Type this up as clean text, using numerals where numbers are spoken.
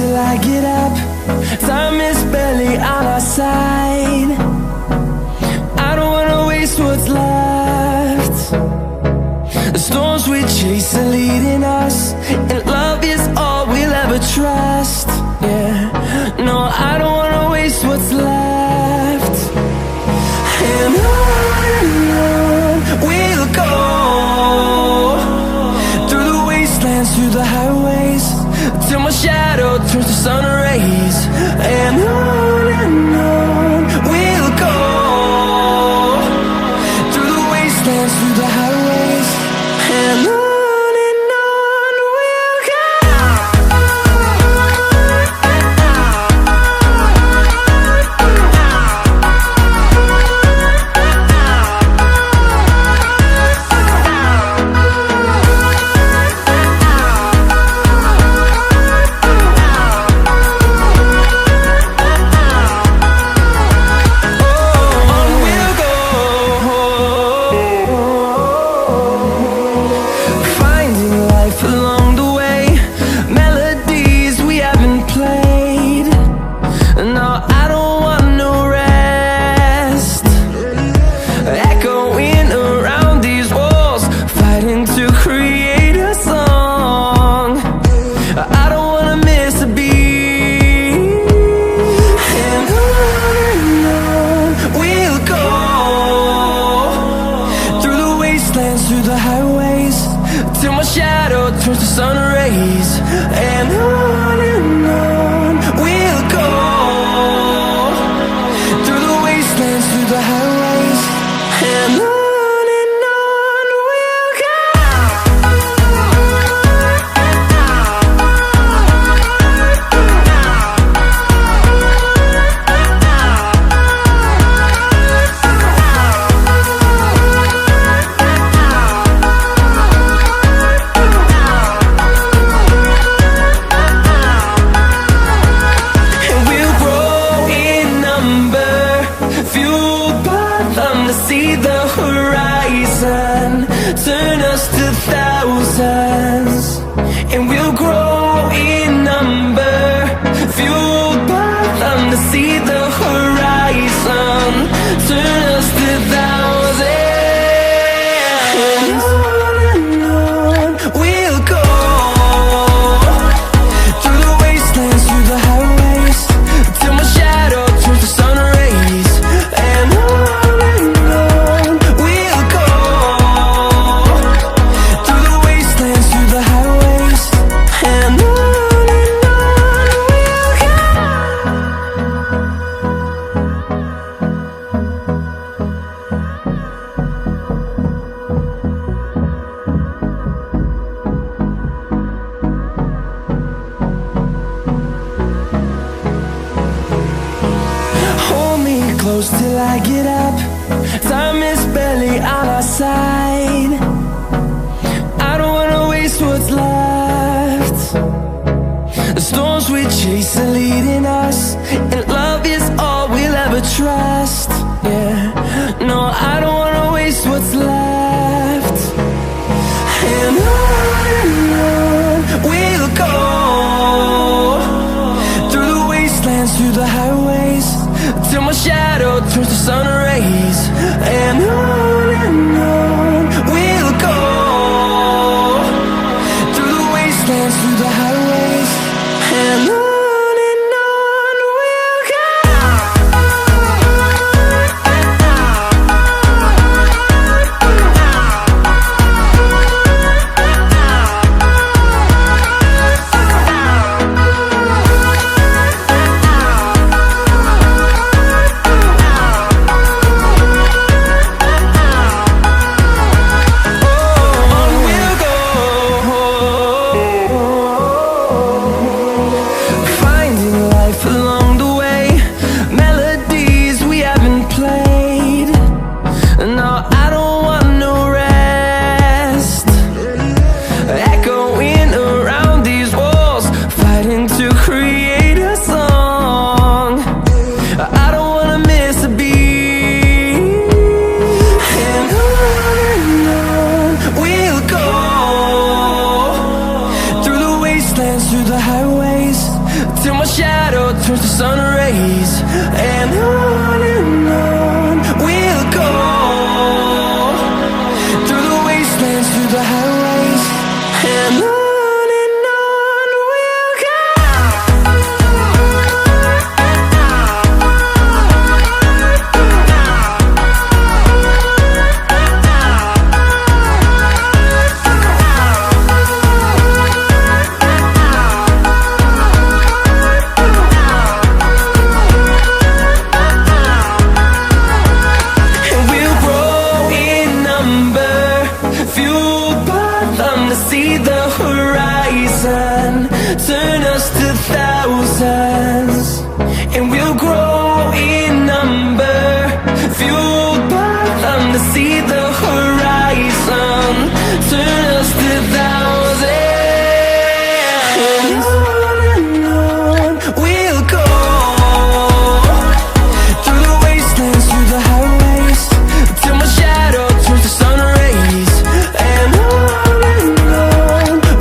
till I get up. Time is barely on our side. I don't wanna waste what's left. The storms we chase are leading us, and love is all we'll ever trust. Yeah, no, I don't wanna waste what's left. And on we'll go, through the wastelands, through the highways, till my shadow turns to sun rays. And on we'll go, through the wastelands, through the highways, and on we'll go. Through the highways, till my shadow turns to sun rays. And on we'll go, through the wastelands, through the highways, and on we'll go. See the horizon, turn us to thousands, and we'll grow in number, fueled by them. To see the horizon, turn us to thousands, and on we'll go, through the wastelands, through the highways, till my shadow turns to sun rays. And close till I get up. Time is barely on our side. I don't wanna waste what's left. The storms we chase are leading us, and love is all we'll ever trust. Yeah, no, I don't wanna waste what's left. And on we'll go, through the wastelands, through the highways, till my shadow turns to sun rays. And on we'll go, through the wastelands, through the highways, and on. rays, and on